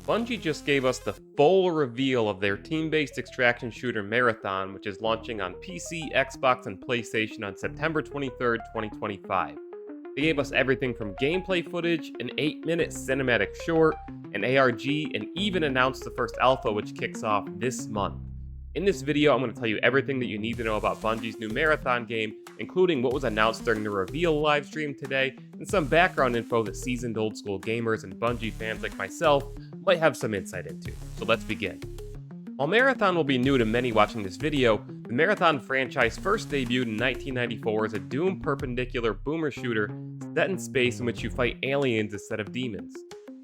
Bungie just gave us the full reveal of their team-based extraction shooter Marathon, which is launching on PC, Xbox, and PlayStation on September 23rd, 2025. They gave us everything from gameplay footage, an 8-minute cinematic short, an ARG, and even announced the first alpha, which kicks off this month. In this video, I'm going to tell you everything that you need to know about Bungie's new Marathon game, including what was announced during the reveal livestream today, and some background info that seasoned old-school gamers and Bungie fans like myself might have some insight into. So let's begin. While Marathon will be new to many watching this video, the Marathon franchise first debuted in 1994 as a Doom perpendicular boomer shooter set in space in which you fight aliens instead of demons.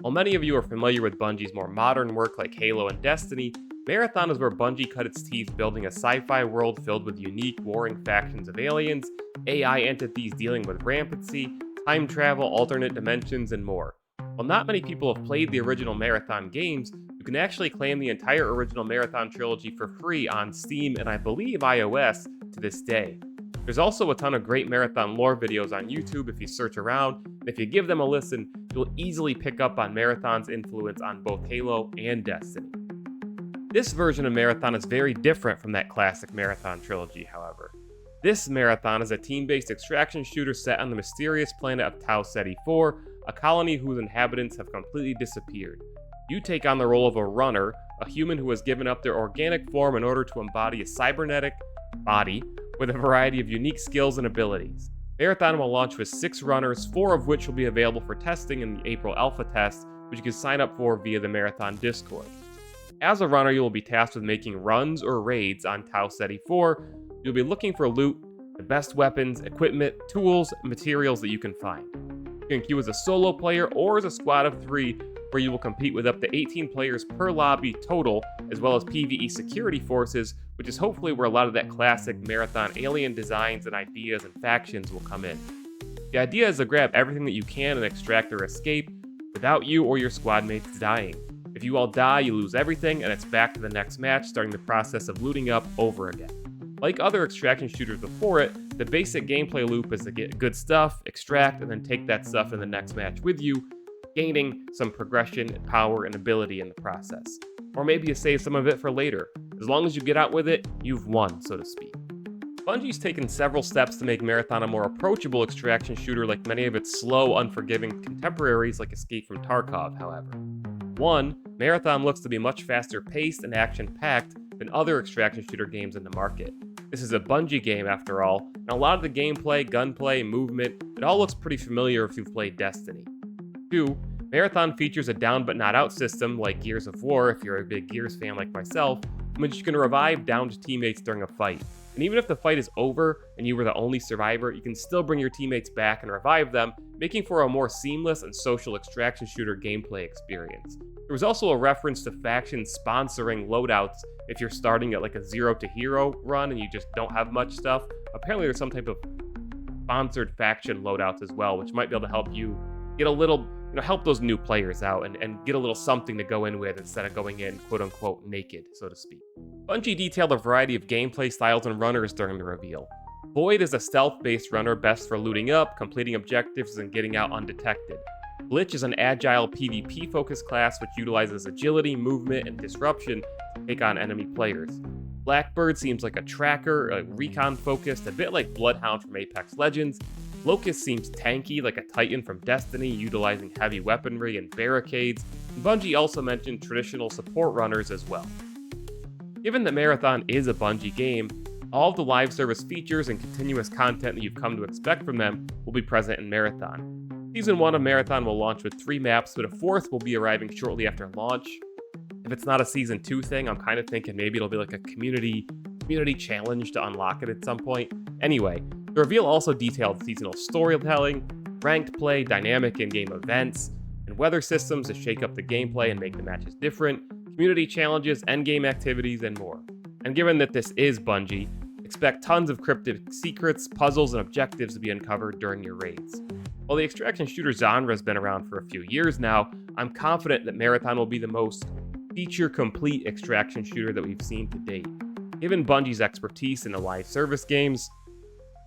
While many of you are familiar with Bungie's more modern work like Halo and Destiny, Marathon is where Bungie cut its teeth building a sci-fi world filled with unique, warring factions of aliens, AI entities dealing with rampancy, time travel, alternate dimensions, and more. While not many people have played the original Marathon games, you can actually claim the entire original Marathon trilogy for free on Steam and I believe iOS to this day. There's also a ton of great Marathon lore videos on YouTube if you search around, and if you give them a listen, you'll easily pick up on Marathon's influence on both Halo and Destiny. This version of Marathon is very different from that classic Marathon trilogy, however. This Marathon is a team-based extraction shooter set on the mysterious planet of Tau Ceti 4, a colony whose inhabitants have completely disappeared. You take on the role of a runner, a human who has given up their organic form in order to embody a cybernetic body with a variety of unique skills and abilities. Marathon will launch with 6 runners, 4 of which will be available for testing in the April alpha test, which you can sign up for via the Marathon Discord. As a runner, you will be tasked with making runs or raids on Tau Ceti 4. You'll be looking for loot, the best weapons, equipment, tools, and materials that you can find. You can queue as a solo player or as a squad of 3, where you will compete with up to 18 players per lobby total, as well as PvE security forces, which is hopefully where a lot of that classic Marathon alien designs and ideas and factions will come in. The idea is to grab everything that you can and extract or escape without you or your squad mates dying. If you all die, you lose everything, and it's back to the next match, starting the process of looting up over again. Like other extraction shooters before it, the basic gameplay loop is to get good stuff, extract, and then take that stuff in the next match with you, gaining some progression, power, and ability in the process. Or maybe you save some of it for later. As long as you get out with it, you've won, so to speak. Bungie's taken several steps to make Marathon a more approachable extraction shooter like many of its slow, unforgiving contemporaries like Escape from Tarkov, however. 1. Marathon looks to be much faster paced and action-packed than other extraction shooter games in the market. This is a Bungie game after all, and a lot of the gameplay, gunplay, movement, it all looks pretty familiar if you've played Destiny. 2. Marathon features a down but not out system like Gears of War if you're a big Gears fan like myself, in which you can revive downed teammates during a fight. And even if the fight is over and you were the only survivor, you can still bring your teammates back and revive them, making for a more seamless and social extraction shooter gameplay experience. There was also a reference to factions sponsoring loadouts if you're starting at like a 0 to hero run and you just don't have much stuff. Apparently there's some type of sponsored faction loadouts as well, which might be able to help you get a little, help those new players out and get a little something to go in with instead of going in quote-unquote naked, so to speak. Bungie detailed a variety of gameplay styles and runners during the reveal. Void is a stealth-based runner best for looting up, completing objectives, and getting out undetected. Glitch is an agile PvP-focused class which utilizes agility, movement, and disruption to take on enemy players. Blackbird seems like a tracker, recon-focused, a bit like Bloodhound from Apex Legends. Locust seems tanky like a Titan from Destiny, utilizing heavy weaponry and barricades. And Bungie also mentioned traditional support runners as well. Given that Marathon is a Bungie game, all of the live service features and continuous content that you've come to expect from them will be present in Marathon. Season 1 of Marathon will launch with 3 maps, but a 4th will be arriving shortly after launch. If it's not a Season 2 thing, I'm kind of thinking maybe it'll be like a community challenge to unlock it at some point. Anyway, the reveal also detailed seasonal storytelling, ranked play, dynamic in-game events, and weather systems to shake up the gameplay and make the matches different, community challenges, endgame activities, and more. And given that this is Bungie, expect tons of cryptic secrets, puzzles, and objectives to be uncovered during your raids. While the extraction shooter genre has been around for a few years now, I'm confident that Marathon will be the most feature-complete extraction shooter that we've seen to date. Given Bungie's expertise in the live service games,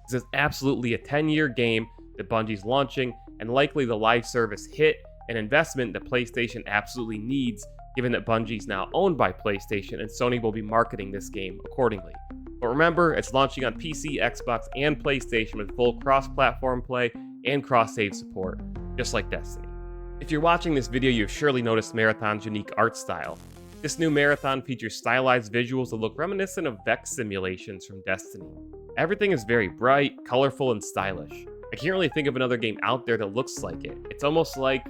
this is absolutely a 10-year game that Bungie's launching, and likely the live service hit an investment that PlayStation absolutely needs, given that Bungie's now owned by PlayStation and Sony will be marketing this game accordingly. But remember, it's launching on PC, Xbox, and PlayStation with full cross-platform play and cross-save support, just like Destiny. If you're watching this video, you've surely noticed Marathon's unique art style. This new Marathon features stylized visuals that look reminiscent of Vex simulations from Destiny. Everything is very bright, colorful, and stylish. I can't really think of another game out there that looks like it. It's almost like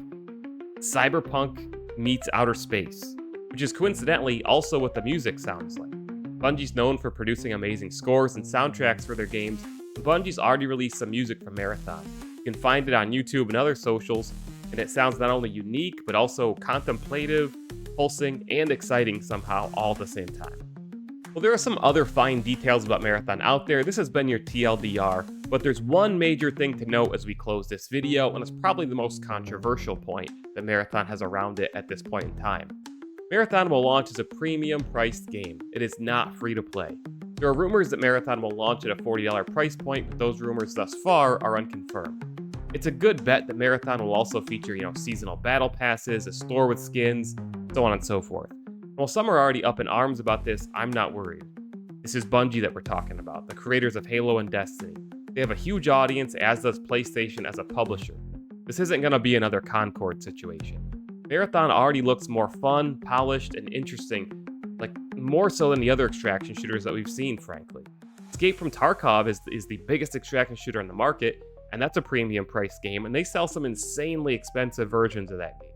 cyberpunk meets outer space, which is coincidentally also what the music sounds like. Bungie's known for producing amazing scores and soundtracks for their games, and Bungie's already released some music from Marathon. You can find it on YouTube and other socials, and it sounds not only unique, but also contemplative, pulsing, and exciting somehow all at the same time. Well, there are some other fine details about Marathon out there. This has been your TLDR, but there's one major thing to note as we close this video, and it's probably the most controversial point that Marathon has around it at this point in time. Marathon will launch as a premium-priced game. It is not free to play. There are rumors that Marathon will launch at a $40 price point, but those rumors thus far are unconfirmed. It's a good bet that Marathon will also feature, seasonal battle passes, a store with skins, so on and so forth. While some are already up in arms about this, I'm not worried. This is Bungie that we're talking about, the creators of Halo and Destiny. They have a huge audience, as does PlayStation as a publisher. This isn't going to be another Concord situation. Marathon already looks more fun, polished, and interesting, more so than the other extraction shooters that we've seen, frankly. Escape from Tarkov is the biggest extraction shooter on the market, and that's a premium price game, and they sell some insanely expensive versions of that game.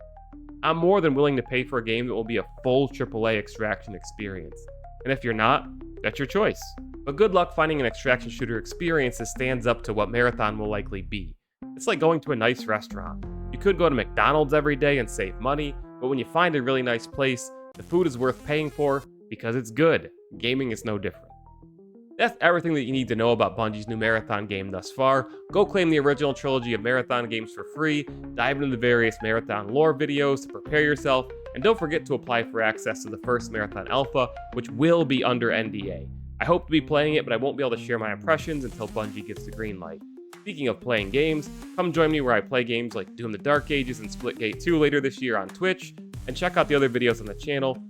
I'm more than willing to pay for a game that will be a full AAA extraction experience. And if you're not, that's your choice. But good luck finding an extraction shooter experience that stands up to what Marathon will likely be. It's like going to a nice restaurant. You could go to McDonald's every day and save money, but when you find a really nice place, the food is worth paying for because it's good. Gaming is no different. That's everything that you need to know about Bungie's new Marathon game thus far. Go claim the original trilogy of Marathon games for free, dive into the various Marathon lore videos to prepare yourself, and don't forget to apply for access to the first Marathon Alpha, which will be under NDA. I hope to be playing it, but I won't be able to share my impressions until Bungie gets the green light. Speaking of playing games, come join me where I play games like Doom the Dark Ages and Splitgate 2 later this year on Twitch, and check out the other videos on the channel.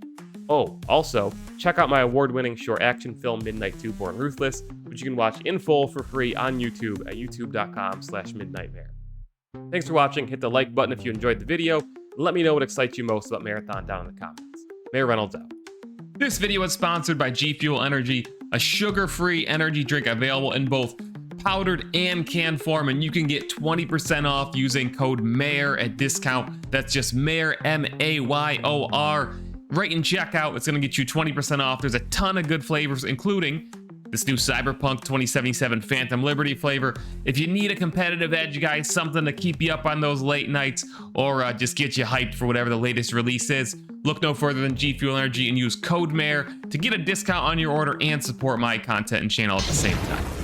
Oh, also, check out my award-winning short action film Midnight 2 Born Ruthless, which you can watch in full for free on YouTube at youtube.com/midnightmare. Thanks for watching, hit the like button if you enjoyed the video, and let me know what excites you most about Marathon down in the comments. Mayor Reynolds out. This video is sponsored by G Fuel Energy, a sugar-free energy drink available in both powdered and canned form, and you can get 20% off using code MAYOR at discount. That's just MAYOR, M-A-Y-O-R. Right in checkout, it's going to get you 20% off. There's a ton of good flavors, including this new Cyberpunk 2077 Phantom Liberty flavor. If you need a competitive edge, guys, something to keep you up on those late nights, or just get you hyped for whatever the latest release is, look no further than G Fuel Energy and use code MAYOR to get a discount on your order and support my content and channel at the same time.